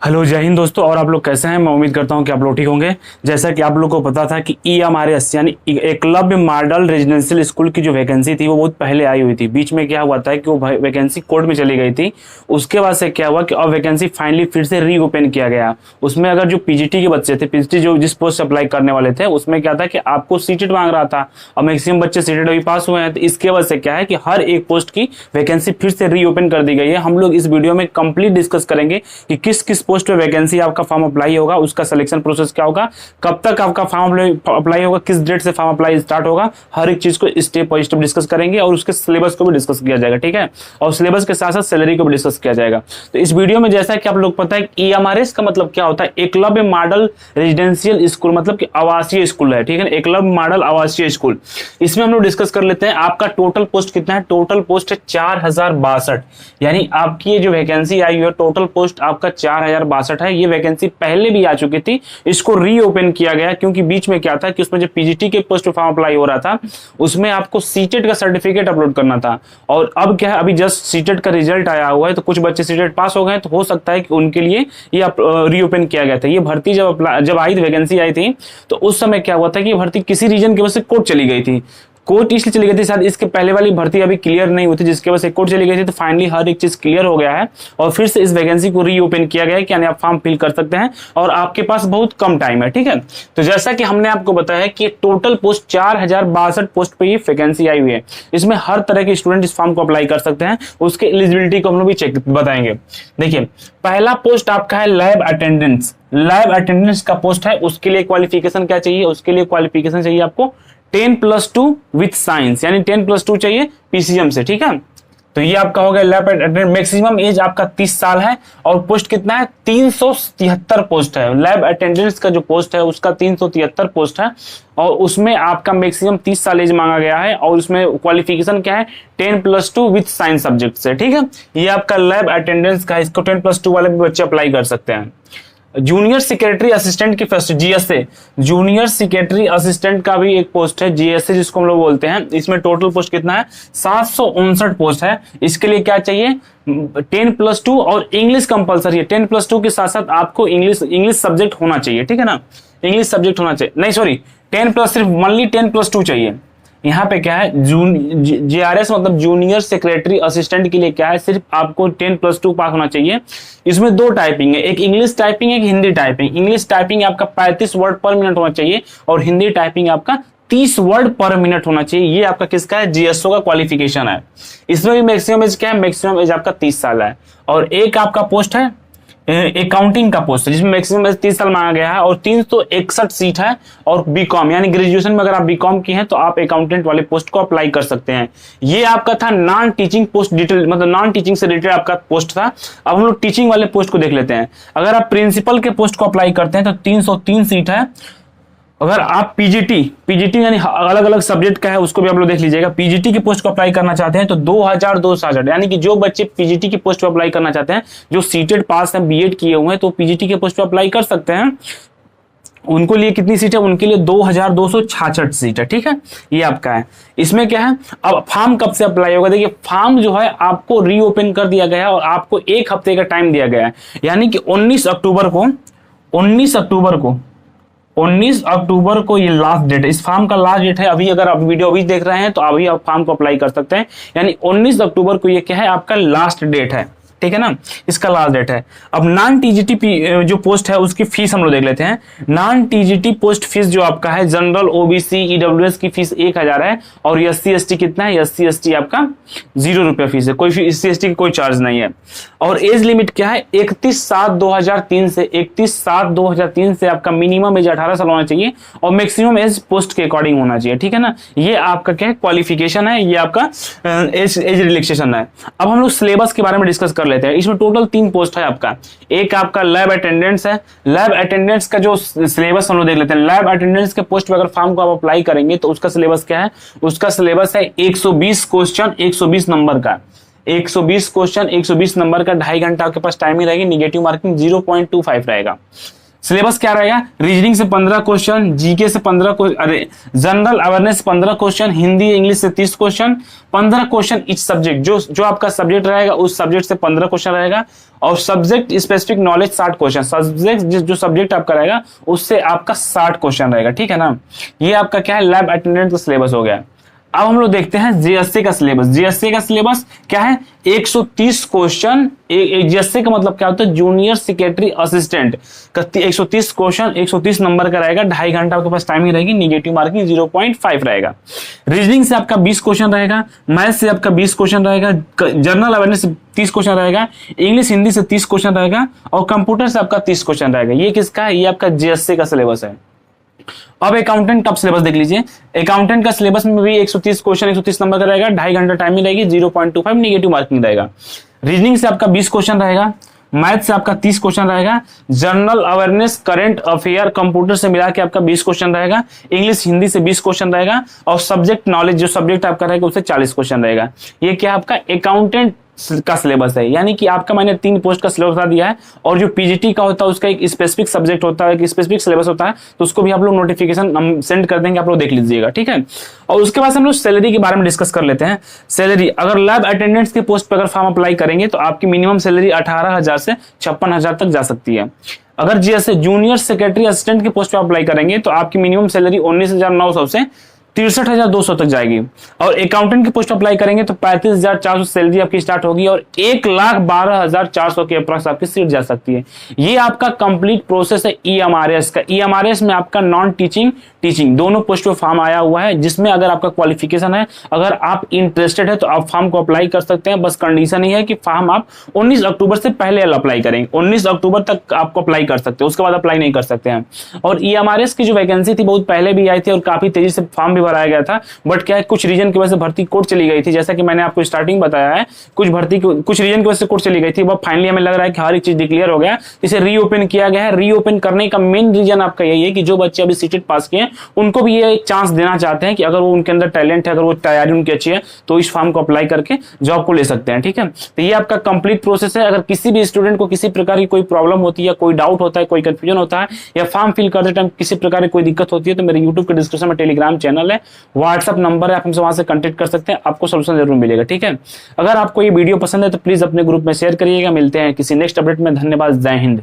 Hello जय हिंद दोस्तों। और आप लोग कैसे हैं? मैं उम्मीद करता हूं कि आप लोग ठीक होंगे। जैसा कि आप लोग को पता था कि EMRS यानी एकलव्य मॉडल रेजिडेंशियल स्कूल की जो वैकेंसी थी वो बहुत पहले आई हुई थी। बीच में क्या हुआ था कि वो वैकेंसी कोर्ट में चली गई थी। उसके बाद से क्या हुआ कि अब वैकेंसी फाइनली फिर से रीओपन किया गया। उसमें अगर जो पीजीटी के बच्चे थे, पीजीटी जो जिस पोस्ट अप्लाई करने वाले थे, उसमें क्या था कि आपको सीटेट मांग रहा था और मैक्सिमम बच्चे सीटेट अभी पास हुए हैं। तो इसके वजह से क्या है कि हर एक पोस्ट की वैकेंसी फिर से रीओपन कर दी गई है। हम लोग इस वीडियो में कंप्लीट डिस्कस करेंगे कि किस किस पोस्ट पे वैकेंसी आपका फॉर्म अप्लाई होगा, उसका सिलेक्शन प्रोसेस क्या होगा, कब तक आपका फॉर्म अप्लाई होगा, किस डेट से फॉर्म अप्लाई स्टार्ट होगा। हर एक चीज को स्टेप बाय स्टेप डिस्कस करेंगे और उसके सिलेबस को भी डिस्कस किया जाएगा, ठीक है। और सिलेबस के साथ साथ सैलरी को भी डिस्कस किया जाएगा। तो इस वीडियो में जैसा कि आप लोग पता है EMRS का मतलब क्या होता है, एकलव्य मॉडल रेजिडेंशियल स्कूल, मतलब कि आवासीय स्कूल है, ठीक है। एकलव्य मॉडल आवासीय स्कूल, इसमें हम लोग डिस्कस कर लेते हैं। आपका टोटल पोस्ट कितना है? टोटल पोस्ट है 4062। यानी आपकी ये जो वैकेंसी आई है, टोटल पोस्ट आपका 4062 है। ये वैकेंसी पहले भी आ चुकी थी, इसको रीओपन किया गया क्योंकि बीच में क्या था कि उसमें जो पीजीटी के पोस्ट पे फॉर्म अप्लाई हो रहा था उसमें आपको सीटेट का सर्टिफिकेट अपलोड करना था। और अब क्या है, अभी जस्ट सीटेट का रिजल्ट आया हुआ है, तो कुछ बच्चे सीटेट पास हो गए, तो हो सकता है कि उनके लिए ये रीओपन किया गया था। ये भर्ती जब आई थी, वैकेंसी आई थी, तो उस समय क्या हुआ था कि भर्ती किसी रीजन की वजह से कोर्ट चली गई थी। कोर्ट इसलिए चली गई थी, शायद इसके पहले वाली भर्ती अभी क्लियर नहीं हुई थी, जिसकी वजह से कोर्ट चली गई थी। तो फाइनली हर एक चीज क्लियर हो गया है और फिर से इस वैकेंसी को रीओपन किया गया है कि यानी आप फॉर्म फिल कर सकते हैं और आपके पास बहुत कम टाइम है, ठीक है। तो जैसा कि हमने आपको बताया कि टोटल पोस्ट 4062 पोस्ट पे ये वैकेंसी आई हुई है। इसमें हर तरह के स्टूडेंट इस फॉर्म को अप्लाई कर सकते हैं। उसके एलिजिबिलिटी को हम लोग भी चेक बताएंगे। देखिए, पहला पोस्ट आपका है लैब अटेंडेंस। लैब अटेंडेंस का पोस्ट है, उसके लिए क्वालिफिकेशन क्या चाहिए? उसके लिए क्वालिफिकेशन चाहिए आपको 10+2 विथ साइंस, यानी 10+2 चाहिए PCM से, ठीक है। तो ये आपका हो गया लैब अटेंडेंट। मैक्सिमम एज आपका 30 साल है और पोस्ट कितना है? 373 पोस्ट है। लैब अटेंडेंस का जो पोस्ट है उसका 373 पोस्ट है और उसमें आपका मैक्सिमम 30 साल एज मांगा गया है और उसमें क्वालिफिकेशन क्या है? 10+2 विथ साइंस सब्जेक्ट से, ठीक है। ये आपका लैब अटेंडेंस का, इसको 10+2 वाले भी बच्चे अप्लाई कर सकते हैं। जूनियर सेक्रेटरी असिस्टेंट की first GSA, junior secretary assistant का भी एक पोस्ट है, GSA जिसको हम लोग बोलते हैं। इसमें टोटल पोस्ट कितना है? 759 पोस्ट है। इसके लिए क्या चाहिए? 10+2 और इंग्लिश कंपलसरी है। 10+2 के साथ साथ आपको इंग्लिश सब्जेक्ट होना चाहिए, ठीक है ना। इंग्लिश सब्जेक्ट होना चाहिए, नहीं सॉरी, 10+, सिर्फ ओनली 10+2 चाहिए। यहाँ पे क्या है, JRS मतलब जूनियर सेक्रेटरी असिस्टेंट के लिए क्या है, सिर्फ आपको 10+2 पास होना चाहिए। इसमें दो टाइपिंग है, एक इंग्लिश टाइपिंग, एक हिंदी टाइपिंग। इंग्लिश टाइपिंग आपका 35 वर्ड पर मिनट होना चाहिए और हिंदी टाइपिंग आपका 30 वर्ड पर मिनट होना चाहिए। ये आपका किसका है? GSO का क्वालिफिकेशन है। इसमें भी मैक्सिमम एज क्या है? मैक्सिमम एज आपका 30 साल है। और एक आपका पोस्ट है अकाउंटिंग का पोस्ट है, जिसमें मैक्सिमम 30 साल मांगा गया है और 361 सीट है। और बीकॉम यानी ग्रेजुएशन में अगर आप बीकॉम की हैं तो आप अकाउंटेंट वाले पोस्ट को अप्लाई कर सकते हैं। ये आपका था नॉन टीचिंग पोस्ट डिटेल, मतलब नॉन टीचिंग से रिलेटेड आपका पोस्ट था। अब हम लोग टीचिंग वाले पोस्ट को देख लेते हैं। अगर आप प्रिंसिपल के पोस्ट को अप्लाई करते हैं तो 303 सीट है। अगर आप पीजीटी यानी अलग अलग सब्जेक्ट का है, उसको भी आप लोग देख लीजिएगा। पीजीटी की पोस्ट को अप्लाई करना चाहते हैं तो 2260, यानी कि जो बच्चे पीजीटी की पोस्ट पे अप्लाई करना चाहते हैं, जो सीटेड पास है, बीएड किए हुए हैं, तो पीजीटी के पोस्ट पे अप्लाई कर सकते हैं। उनको लिए कितनी सीट है? उनके लिए 2266 सीट है, ठीक है। ये आपका है। इसमें क्या है, अब फॉर्म कब से अप्लाई होगा? देखिए, फॉर्म जो है आपको रीओपन कर दिया गया है और आपको 1 हफ्ते का टाइम दिया गया है, यानी कि 19 अक्टूबर को ये लास्ट डेट है। इस फॉर्म का लास्ट डेट है। अभी अगर आप वीडियो अभी देख रहे हैं तो अभी आप फॉर्म को अप्लाई कर सकते हैं, यानी 19 अक्टूबर को ये क्या है? आपका लास्ट डेट है, ठीक है ना। इसका लास्ट डेट है। अब नॉन टीजीटी जो पोस्ट है उसकी फीस हम लोग देख लेते हैं। नॉन टीजीटी पोस्ट फीस जो आपका है, जनरल, OBC, EWS की फीस 1000 है और SC/ST कितना है? SC/ST आपका 0 रुपया फीस है, कोई SC/ST की कोई चार्ज नहीं है। और एज लिमिट क्या है? 31/7/2003 से 31/7/2003 से आपका मिनिमम एज 18 साल होना चाहिए और मैक्सिमम एज पोस्ट के अकॉर्डिंग होना चाहिए, ठीक है ना। ये आपका क्या है? क्वालिफिकेशन है, ये आपका एज रिलैक्सेशन है। अब हम लोग सिलेबस के बारे में डिस्कस कर लेते हैं। इसमें टोटल 3 पोस्ट है आपका। एक आपका लैब अटेंडेंस है। लैब अटेंडेंस का जो सिलेबस हम लोग देख लेते हैं। लैब अटेंडेंस के पोस्ट पे अगर फॉर्म को आप अप्लाई करेंगे तो उसका सिलेबस क्या है? उसका सिलेबस है 120 क्वेश्चन, 120 नंबर का। 120 क्वेश्चन, 120 नंबर का, 2.5 घंटा आपके पास टाइमिंग रहेगी। निगेटिव मार्किंग 0.25 रहेगा। सिलेबस क्या रहेगा, रीजनिंग से 15 क्वेश्चन, जीके से 15 क्वेश्चन, अरे general awareness 15 question, Hindi English से 30 क्वेश्चन, 15 क्वेश्चन इच सब्जेक्ट, जो आपका सब्जेक्ट रहेगा उस सब्जेक्ट से 15 क्वेश्चन रहेगा, और subject specific knowledge 60 question, subject जो सब्जेक्ट आपका रहेगा उससे आपका 60 क्वेश्चन रहेगा, ठीक है ना। ये आपका क्या है, लैब अटेंडेंट का सिलेबस हो गया। अब हम लोग देखते हैं जीएससी का सिलेबस। जीएससी का सिलेबस क्या है, 130 क्वेश्चन। जीएससी का मतलब क्या होता है, जूनियर सेक्रेटरी असिस्टेंट का 130 क्वेश्चन, 130 नंबर का रहेगा, 2.5 घंटा आपके पास टाइमिंग रहेगी, निगेटिव मार्किंग 0.5 रहेगा। रीजनिंग से आपका 20 क्वेश्चन रहेगा, मैथ से आपका 20 क्वेश्चन रहेगा, जनरल अवेयरनेस से 30 क्वेश्चन रहेगा, इंग्लिश हिंदी से 30 क्वेश्चन रहेगा, और कंप्यूटर से आपका 30 क्वेश्चन रहेगा। ये किसका है, ये आपका जीएससी का सिलेबस है। अब अकाउंटेंट का सिलेबस देख लीजिए। अकाउंटेंट का सिलेबस में भी 130 क्वेश्चन, 130 नंबर का रहेगा, 2.5 घंटा टाइमिंग रहेगी, 0.25 निगेटिव मार्किंग रहेगा। रीजनिंग से आपका 20 क्वेश्चन रहेगा, मैथ से आपका 30 क्वेश्चन रहेगा, general awareness current affair computer से मिला के आपका 20 क्वेश्चन रहेगा, इंग्लिश हिंदी से 20 क्वेश्चन रहेगा, और सब्जेक्ट नॉलेज जो सब्जेक्ट आपका रहेगा उससे 40 क्वेश्चन रहेगा। ये क्या आपका अकाउंटेंट का सिलेबस है। यानी कि आपका मैंने 3 पोस्ट का सिलेबस बता दिया है, और जो पीजीटी का होता है उसका एक स्पेसिफिक सब्जेक्ट होता है, एक स्पेसिफिक सिलेबस होता है, तो उसको भी आप लोग नोटिफिकेशन सेंड कर देंगे, आप लोग देख लीजिएगा, ठीक है। और उसके बाद हम लोग सैलरी के बारे में डिस्कस कर लेते हैं। सैलरी, अगर लैब अटेंडेंट्स के पोस्ट पर अगर फॉर्म अप्लाई करेंगे तो आपकी मिनिमम सैलरी 18,000 से 56,000 तक जा सकती है। अगर जैसे जूनियर सेक्रेटरी असिस्टेंट के पोस्ट पर अप्लाई करेंगे तो आपकी मिनिमम सैलरी 19,900 से 63,200 तक जाएगी। और अकाउंटेंट की पोस्ट अप्लाई करेंगे तो 35,400 सैलरी आपकी स्टार्ट होगी, और 1,12,400 के अप्रॉक्स आपकी सीट जा सकती है। ये आपका कंप्लीट प्रोसेस है ईएमआरएस का। ईएमआरएस में आपका नॉन टीचिंग, टीचिंग दोनों पोस्ट पे फॉर्म आया हुआ है, जिसमें अगर आपका क्वालिफिकेशन है, अगर आप इंटरेस्टेड है तो आप फॉर्म को अप्लाई कर सकते हैं। बस कंडीशन ही है कि फॉर्म आप 19 अक्टूबर से पहले अप्लाई करेंगे, 19 अक्टूबर तक आपको अप्लाई कर सकते हैं, उसके बाद अप्लाई नहीं कर सकते हैं। और ईएमआरएस की जो वैकेंसी थी बहुत पहले भी आई थी, और काफी तेजी से फॉर्म भराया गया था, बट क्या है कुछ रीजन की वजह से भर्ती कोर्ट चली गई थी। जैसा कि मैंने आपको स्टार्टिंग बताया है, कुछ रीजन की वजह से कोर्ट चली गई थी। वो फाइनली हमें लग रहा है कि हर एक चीज डिक्लेयर हो गया, इसे रीओपन किया गया है। रीओपन करने का मेन रीजन आपका यही है कि जो बच्चे अभी सीटेट पास किए हैं उनको भी ये एक चांस देना चाहते हैं कि अगर वो उनके अंदर टैलेंट है, अगर वो तैयारी उनकी अच्छी है, तो इस फॉर्म को अप्लाई करके जॉब को ले सकते हैं, ठीक है। तो ये आपका कंप्लीट प्रोसेस है। अगर किसी भी स्टूडेंट को किसी प्रकार की कोई प्रॉब्लम होती है, कोई डाउट होता है, कोई कंफ्यूजन होता है, या फॉर्म फिल करते टाइम किसी प्रकार की कोई दिक्कत होती है, तो मेरे यूट्यूब के डिस्क्रिप्शन में टेलीग्राम चैनल है, व्हाट्सएप नंबर है, आप हमसे वहां से कांटेक्ट कर सकते हैं, आपको सोल्यूशन जरूर मिलेगा, ठीक है। अगर आपको ये वीडियो पसंद है तो प्लीज अपने ग्रुप में शेयर करिएगा। मिलते हैं किसी नेक्स्ट अपडेट में। धन्यवाद, जय हिंद।